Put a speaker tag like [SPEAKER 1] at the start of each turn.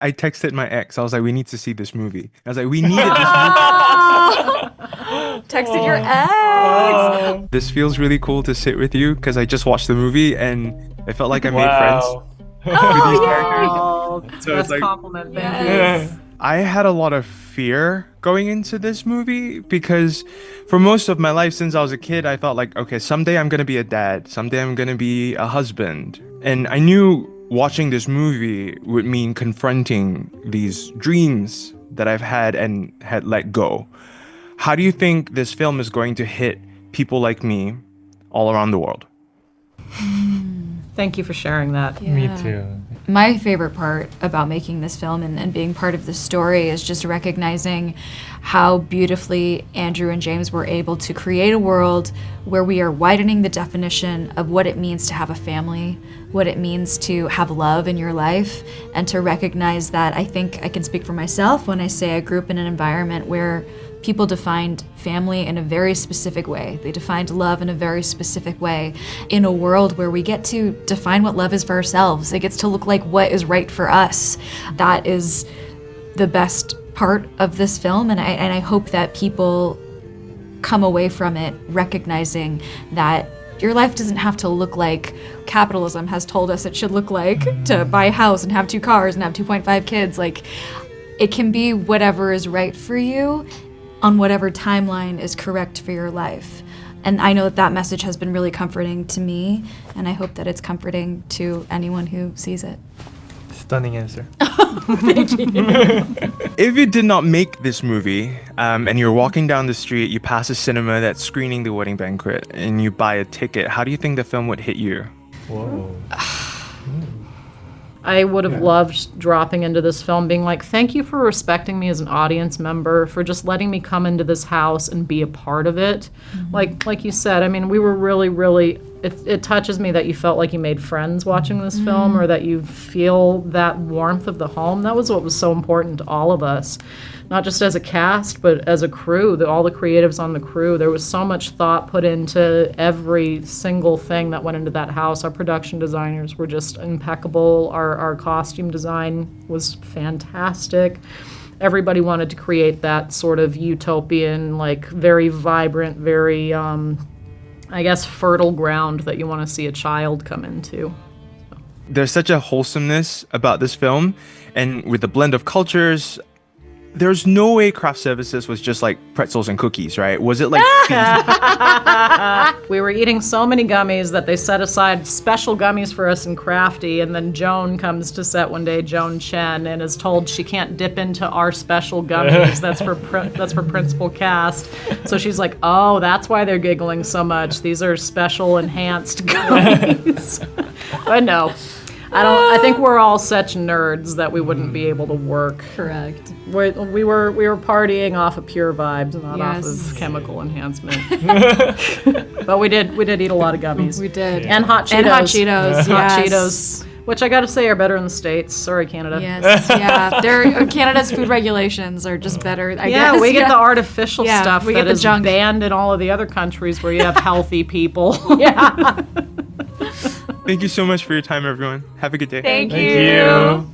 [SPEAKER 1] I texted my ex. I was like, we need to see this movie. I was like, we needed this
[SPEAKER 2] Texted your ex.
[SPEAKER 3] Oh,
[SPEAKER 1] This feels really cool to sit with you because I just watched the movie and I felt like I made friends
[SPEAKER 3] wow.
[SPEAKER 1] with these characters.
[SPEAKER 4] Oh,
[SPEAKER 1] So it's
[SPEAKER 4] best
[SPEAKER 1] like
[SPEAKER 4] compliment. Thank
[SPEAKER 2] Yes.
[SPEAKER 4] you.
[SPEAKER 1] I had a lot of fear going into this movie because for most of my life since I was a kid, I felt like, okay, someday I'm gonna be a dad, someday I'm gonna be a husband. And I knew watching this movie would mean confronting these dreams that I've had and had let go. How do you think this film is going to hit people like me all around the world?
[SPEAKER 4] Thank you for sharing that.
[SPEAKER 3] Me
[SPEAKER 2] Yeah.
[SPEAKER 3] too.
[SPEAKER 2] My favorite part about making this film and being part of the story is just recognizing how beautifully Andrew and James were able to create a world where we are widening the definition of what it means to have a family, what it means to have love in your life, and to recognize that I think I can speak for myself when I say I grew up in an environment where people defined family in a very specific way. They defined love in a very specific way in a world where we get to define what love is for ourselves. It gets to look like what is right for us. That is the best part of this film, and I hope that people come away from it recognizing that your life doesn't have to look like capitalism has told us it should look like, to buy a house and have 2 cars and have 2.5 kids. Like, it can be whatever is right for you on whatever timeline is correct for your life. And I know that that message has been really comforting to me, and I hope that it's comforting to anyone who sees it.
[SPEAKER 3] Stunning answer.
[SPEAKER 1] If you did not make this movie and you're walking down the street, you pass a cinema that's screening The Wedding Banquet and you buy a ticket, how do you think the film would hit you?
[SPEAKER 3] Whoa.
[SPEAKER 4] I would have loved dropping into this film being like, thank you for respecting me as an audience member, for just letting me come into this house and be a part of it. Like you said, I mean, we were really, it touches me that you felt like you made friends watching this film, or that you feel that warmth of the home. That was what was so important to all of us. Not just as a cast, but as a crew, all the creatives on the crew. There was so much thought put into every single thing that went into that house. Our production designers were just impeccable. Our costume design was fantastic. Everybody wanted to create that sort of utopian, like very vibrant, very, I guess, fertile ground that you want to see a child come into.
[SPEAKER 1] There's such a wholesomeness about this film, and with the blend of cultures, there's no way craft services was just like pretzels and cookies, right? Was it like
[SPEAKER 4] We were eating so many gummies that they set aside special gummies for us in Crafty, and then Joan comes to set one day, Joan Chen, and is told she can't dip into our special gummies. That's for principal cast. So she's like, "Oh, that's why they're giggling so much. These are special enhanced gummies." But no. I think we're all such nerds that we wouldn't be able to work.
[SPEAKER 2] Correct.
[SPEAKER 4] We were partying off of pure vibes, not off
[SPEAKER 2] Yes.
[SPEAKER 4] of chemical enhancement. But we did eat a lot of gummies.
[SPEAKER 2] We did.
[SPEAKER 4] And hot Cheetos.
[SPEAKER 2] And hot Cheetos,
[SPEAKER 4] Hot
[SPEAKER 2] yes.
[SPEAKER 4] Cheetos, which I gotta say are better in the States. Sorry, Canada.
[SPEAKER 2] Yes, yeah. Canada's food regulations are just better, I
[SPEAKER 4] Yeah,
[SPEAKER 2] guess.
[SPEAKER 4] we get the artificial
[SPEAKER 2] Yeah,
[SPEAKER 4] stuff
[SPEAKER 2] we
[SPEAKER 4] that
[SPEAKER 2] get the
[SPEAKER 4] is
[SPEAKER 2] junk.
[SPEAKER 4] banned in all of the other countries where you have healthy people.
[SPEAKER 2] Yeah.
[SPEAKER 1] Thank you so much for your time, everyone. Have a good day.
[SPEAKER 2] Thank
[SPEAKER 3] Thank
[SPEAKER 2] you.
[SPEAKER 3] you.